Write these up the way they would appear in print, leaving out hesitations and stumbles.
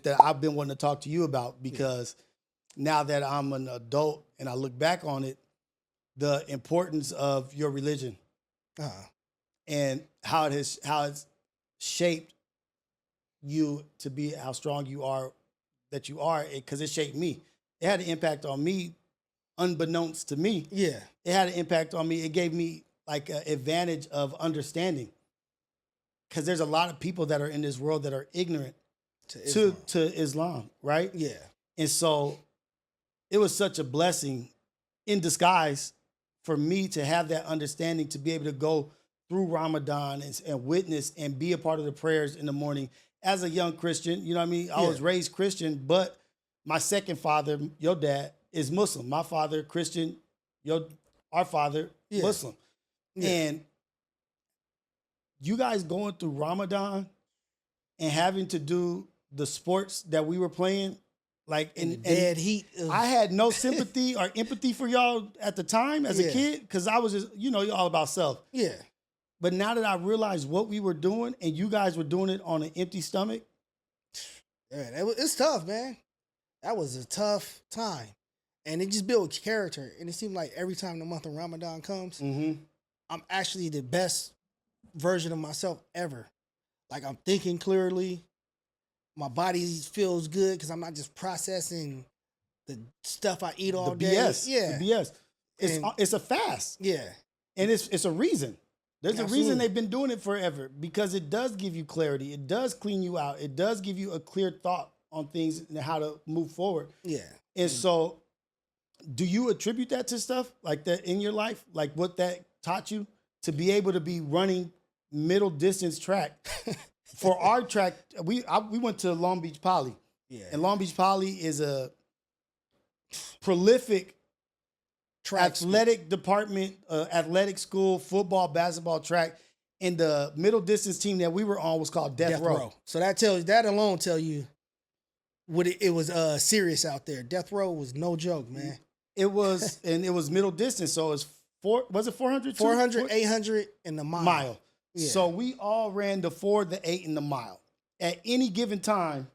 that I've been wanting to talk to you about because now that I'm an adult and I look back on it, the importance of your religion and how it's shaped you to be how strong you are that you are, because it shaped me. It had an impact on me unbeknownst to me. Yeah. It had an impact on me. It gave me like an advantage of understanding, because there's a lot of people that are in this world that are ignorant to Islam, right? Yeah. And so it was such a blessing in disguise for me to have that understanding, to be able to go through Ramadan and witness and be a part of the prayers in the morning as a young Christian. You know what I mean? I was raised Christian, but my second father, your dad, is Muslim. My father, Christian, our father, Muslim. Yeah. And you guys going through Ramadan and having to do the sports that we were playing, like in dead heat. I had no sympathy or empathy for y'all at the time as a kid, because I was just, you're all about self. Yeah. But now that I realized what we were doing and you guys were doing it on an empty stomach. Yeah, it's tough, man. That was a tough time. And it just built character. And it seemed like every time the month of Ramadan comes, I'm actually the best version of myself ever. Like, I'm thinking clearly. My body feels good because I'm not just processing the stuff I eat all day. BS. Yeah. The BS. It's a fast. Yeah. And it's a reason. There's a reason they've been doing it forever, because it does give you clarity. It does clean you out. It does give you a clear thought on things and how to move forward. Yeah. And so do you attribute that to stuff like that in your life? Like what that taught you to be able to be running middle distance track? For our track, we went to Long Beach Poly. Yeah. And Long Beach Poly is a prolific athletic department, athletic school, football, basketball, track. And the middle distance team that we were on was called Death Row. So that alone tell you what it was serious out there. Death Row was no joke, man. It was, and it was middle distance. So it was 400? 400, 800, and the mile. Yeah. So we all ran the 4, the 8, and the mile. At any given time,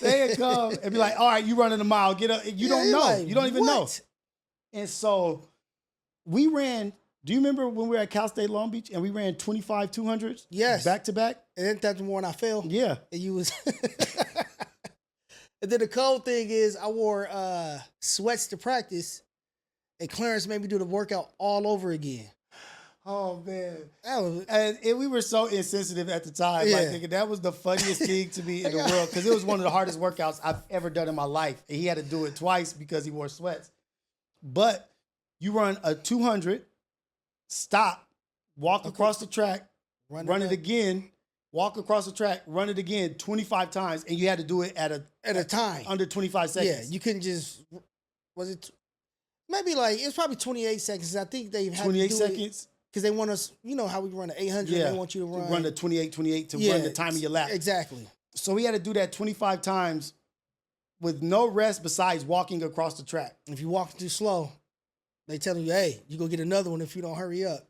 they'd come and be like, all right, you running the mile. Get up. You don't know. Like, you don't even know. And so we ran, do you remember when we were at Cal State Long Beach and we ran 25 200s? Yes. Back to back? And then that's the one I fell. Yeah. And you was... And then the cold thing is I wore sweats to practice, and Clarence made me do the workout all over again. Oh, man. And we were so insensitive at the time. Yeah. Like, thinking that was the funniest thing to me in the world, because it was one of the hardest workouts I've ever done in my life. And he had to do it twice because he wore sweats. But you run a 200, stop, walk across the track, run it again, walk across the track, run it again 25 times, and you had to do it at a time. Under 25 seconds. Yeah, you couldn't just... Was it... Maybe it's probably 28 seconds. I think they've had 28 to do seconds? Because they want us, how we run the 800, they want you to run the 28 to run the time of your lap. Exactly. So we had to do that 25 times with no rest besides walking across the track. If you walk too slow, they tell you, hey, you go get another one if you don't hurry up.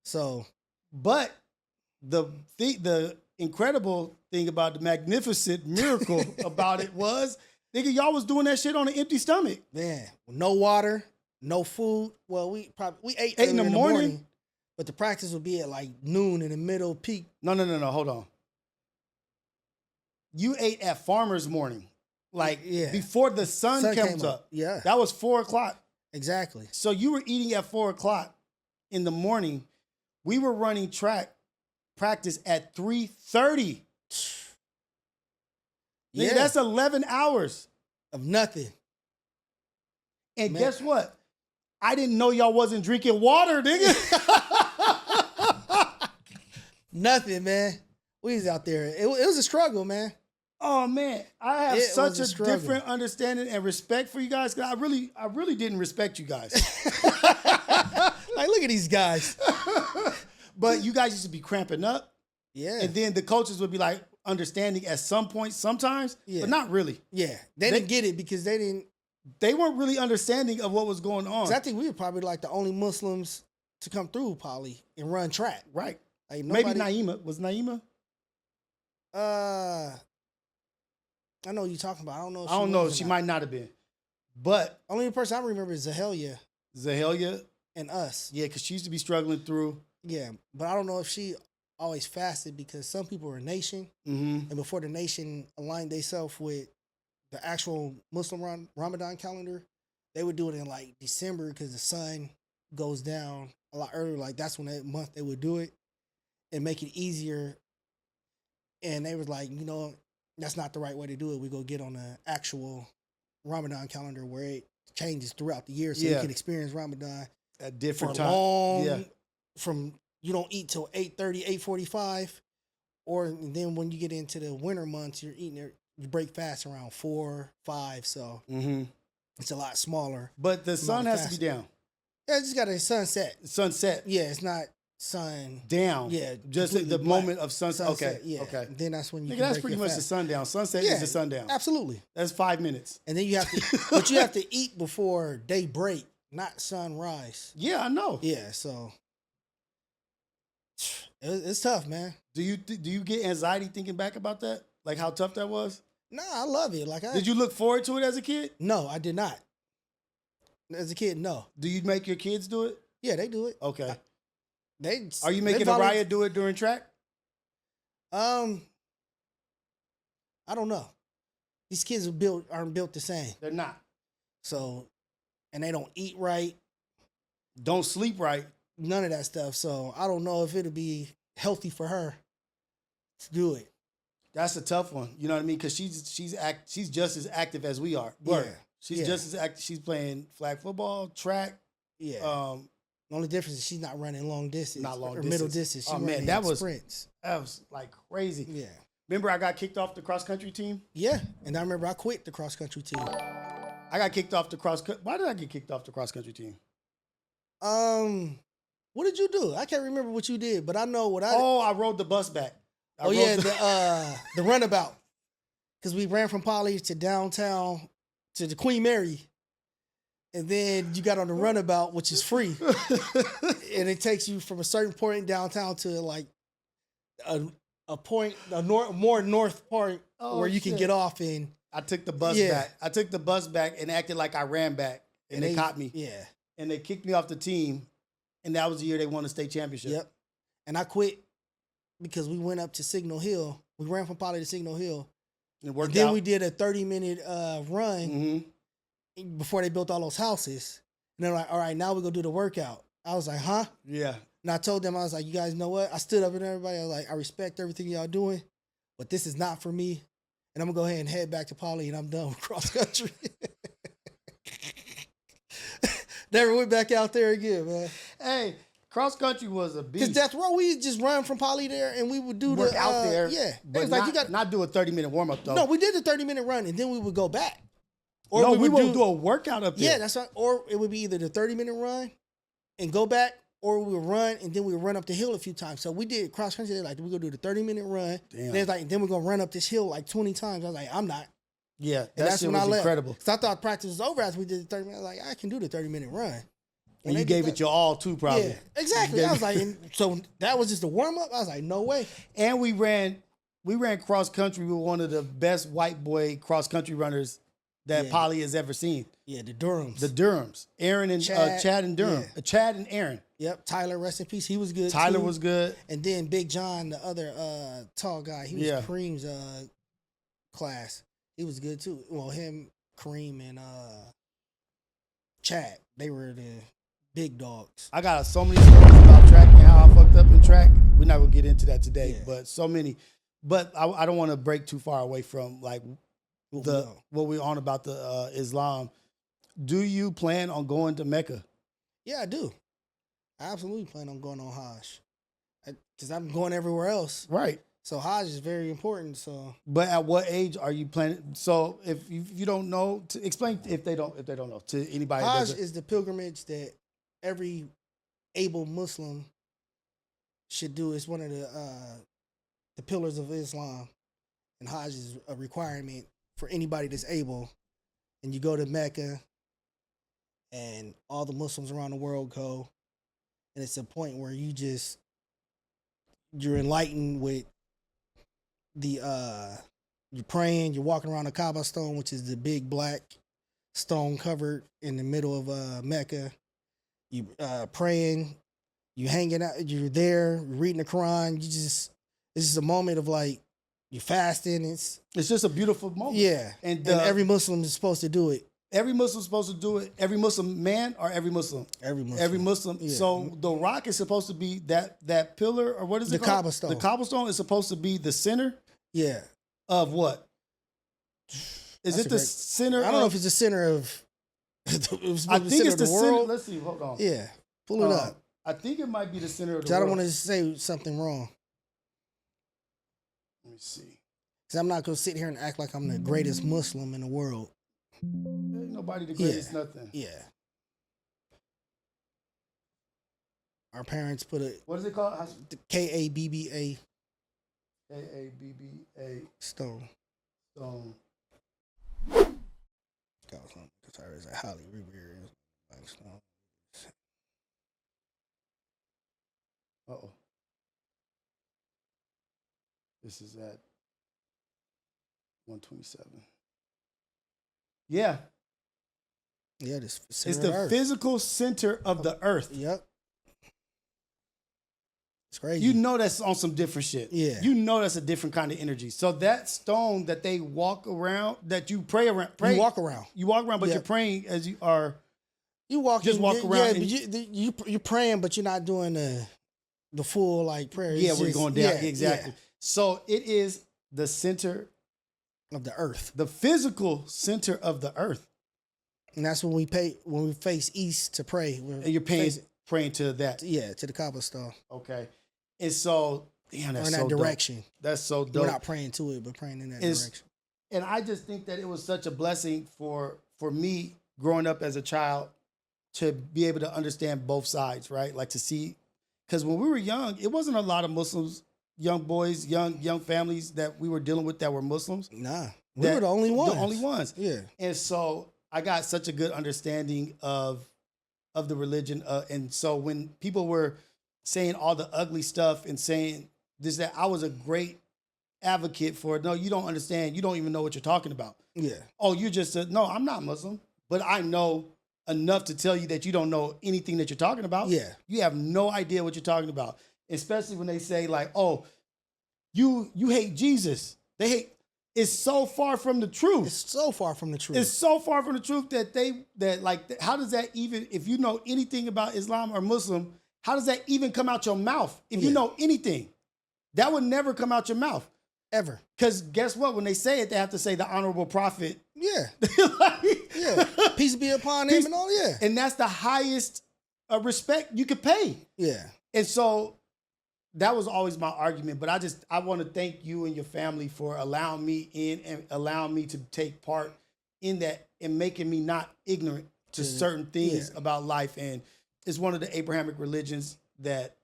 So, but the incredible thing about the magnificent miracle about it was, nigga, y'all was doing that shit on an empty stomach. Man, no water, no food. Well, we ate 8 in the morning, but the practice would be at like noon in the middle peak. No, hold on. You ate at farmer's morning, before the sun comes up. Yeah. That was 4 o'clock. Exactly. So you were eating at 4 o'clock in the morning. We were running track practice at 3:30. Yeah, that's 11 hours of nothing. And guess what? I didn't know y'all wasn't drinking water, nigga. Nothing, man. We was out there. It was a struggle, man. Oh man, I have such a different understanding and respect for you guys. Cause I really didn't respect you guys. Like, look at these guys. But you guys used to be cramping up. Yeah. And then the coaches would be like understanding at some point, sometimes, but not really. Yeah. They didn't get it because they weren't really understanding of what was going on. I think we were probably like the only Muslims to come through Poly and run track. Right. Like maybe Naima. Was Naima? I know what you're talking about. I don't know. If I don't know. was or She not. might not have been. But Only person I remember is Zahelia Zahelia, and us. yeah, because she used to be struggling through. Yeah, but I don't know if she always fasted because some people were nation, and before the nation aligned themselves with the actual Muslim Ramadan calendar, they would do it in like December because the sun goes down a lot earlier. Like that's when that month they would do it and make it easier. And they was like, that's not the right way to do it. We go get on the actual Ramadan calendar where it changes throughout the year, so you can experience Ramadan at different for times. long. Yeah. From you don't eat till 8:30, 8:45, or then when you get into the winter months, you're eating it. You break fast around 4, 5, so it's a lot smaller. But the sun has to be down. Yeah, it just got a sunset. Sunset. Yeah, it's not sun down. Yeah, just the black. moment of sunset. Okay, Yeah, okay. Then that's when you. Nigga, can that's break pretty your much fast. the sundown. Sunset is the sundown. Absolutely. That's 5 minutes. And then you have to, but you have to eat before daybreak, not sunrise. Yeah, I know. Yeah, so it's tough, man. Do you get anxiety thinking back about that? Like how tough that was? Nah, I love it. Did you look forward to it as a kid? No, I did not. As a kid, no. Do you make your kids do it? Yeah, they do it. Okay. Are you making Araya do it during track? I don't know. These kids aren't built the same. They're not. So, and they don't eat right. Don't sleep right. None of that stuff. So I don't know if it'll be healthy for her to do it. That's a tough one. You know what I mean? Because she's just as active as we are. Yeah. She's just as active. She's playing flag football, track. Yeah. The only difference is she's not running long distance. Not long or distance. Middle distance. She's running that was sprints. That was like crazy. Yeah. Remember I got kicked off the cross country team? Yeah. And I remember I quit the cross country team. I got kicked off the cross country. Why did I get kicked off the cross country team? What did you do? I can't remember what you did, but I know what I did. I rode the bus back. The runabout. Because we ran from Poly to downtown to the Queen Mary. And then you got on the runabout, which is free. And it takes you from a certain point downtown to like a point, more north part where you can get off in. I took the bus back. I took the bus back and acted like I ran back. And they caught me. Yeah. And they kicked me off the team. And that was the year they won the state championship. Yep. And I quit because we went up to Signal Hill. We ran from Poly to Signal Hill. And worked then out. we did a 30-minute run before they built all those houses. And they're like, all right, now we're going to do the workout. I was like, huh? Yeah. And I told them, I was like, you guys know what? I stood up and everybody, I was like, I respect everything y'all doing, but this is not for me. And I'm going to go ahead and head back to Poly and I'm done with cross country. Never went back out there again, man. Hey, cross country was a beast. Because Death Row, we just run from Poly there and we would do work out there. Yeah. But it was like not do a 30-minute warm-up, though. No, we did the 30-minute run and then we would go back. Or no, we would do a workout up there. Yeah, that's right. Or it would be either the 30-minute run and go back, or we would run and then we would run up the hill a few times. So we did cross country. They're like, we're going to do the 30-minute run. Damn. Then we're going to run up this hill like 20 times. I was like, I'm not. Yeah, that's shit when was I left. incredible. So I thought practice was over after we did the 30 minutes. I was like, I can do the 30-minute run. And you gave it your all, too, probably. Yeah, exactly. I was like, so that was just a warm-up? I was like, no way. And we ran cross country with one of the best white boy cross country runners that Poly has ever seen. Yeah, the Durhams. The Durhams. Aaron and Chad and Durham. Yeah. Chad and Aaron. Yep. Tyler, rest in peace. He was good. Tyler too. was good. And then Big John, the other tall guy, he was Kareem's class. He was good too. Well, him, Kareem, and Chad, they were the big dogs. I got so many stories about track and how I fucked up in track. We're not gonna get into that today, but so many. But I don't want to break too far away from like what we're on about the Islam. Do you plan on going to Mecca? Yeah, I do. I absolutely plan on going on Hajj. Because I'm going everywhere else. Right. So Hajj is very important. So, but at what age are you planning? So if you don't know, to explain if they don't know to anybody. Hajj is the pilgrimage that every able Muslim should do. It's one of the pillars of Islam, and Hajj is a requirement for anybody that's able. And you go to Mecca, and all the Muslims around the world go, and it's a point where you're enlightened with you're praying, you're walking around the Kaaba stone, which is the big black stone covered in the middle of Mecca. You praying, you hanging out, you're there, reading the Quran. It's just a moment of like you're fasting. It's just a beautiful moment. Yeah, and every Muslim is supposed to do it. Every Muslim is supposed to do it. Every Muslim man or every Muslim? Every Muslim. Every Muslim. Yeah. So the rock is supposed to be that pillar, or what is it called? The cobblestone. The cobblestone is supposed to be the center? Yeah. Of what? Is it the center? I don't know if it's the center of I think it's the center. Let's see. Hold on. Yeah. Pull it up. I think it might be the center of the world. I don't want to say something wrong. Let me see. Because I'm not going to sit here and act like I'm the greatest Muslim in the world. Ain't nobody the greatest nothing. Yeah. Our parents put a... What is it called? K-A-B-B-A. K-A-B-B-A. Stone. Stone. It's a highly revered stone. Uh-oh. This is at 127. Yeah. Yeah, it's the physical center of the earth. Yep. It's crazy. You know that's on some different shit. Yeah. You know that's a different kind of energy. So that stone that they walk around, that you pray around. You walk around. You walk around, but you're praying as you are. You walk around. Yeah, but you're praying, but you're not doing the full like prayer. Yeah, we're going down. Yeah, exactly. Yeah. So it is the center of the earth. The physical center of the earth. And that's when we face east to pray. And you're praying to that. Yeah, to the cobblestone. Okay. And so, damn, that's in that so direction. Dope. That's so dope. We're not praying to it, but praying in that direction. And I just think that it was such a blessing for me growing up as a child to be able to understand both sides, right? Like to see, because when we were young, it wasn't a lot of Muslims, young boys, young families that we were dealing with that were Muslims. Nah, we were the only ones. The only ones. Yeah. And so I got such a good understanding of the religion. And so when people were saying all the ugly stuff and saying this, that, I was a great advocate for it. No, you don't understand. You don't even know what you're talking about. Yeah. Oh, you just said, no, I'm not Muslim, but I know enough to tell you that you don't know anything that you're talking about. Yeah. You have no idea what you're talking about. Especially when they say like, oh, you hate Jesus. They hate. It's so far from the truth. It's so far from the truth. It's so far from the truth that how does that even, if you know anything about Islam or Muslim, how does that even come out your mouth? If you know anything, that would never come out your mouth. Ever. Because guess what? When they say it, they have to say the honorable prophet. Yeah. Yeah. Peace be upon him and all, yeah. And that's the highest respect you could pay. Yeah. And so that was always my argument. But I want to thank you and your family for allowing me in and allowing me to take part in that and making me not ignorant to certain things about life. And it's one of the Abrahamic religions that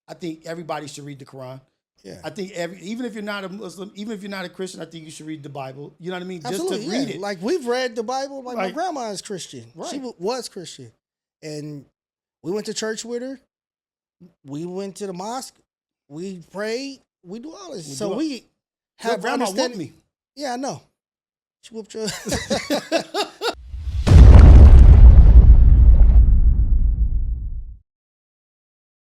I think everybody should read the Quran. Yeah. I think even if you're not a Muslim, even if you're not a Christian, I think you should read the Bible. You know what I mean? Absolutely, just to read it. Like we've read the Bible. Like my grandma is Christian. Right. She was Christian. And we went to church with her. We went to the mosque. We prayed. We do all this. So we have grandma understanding. whooped me. Yeah, I know. She whooped you.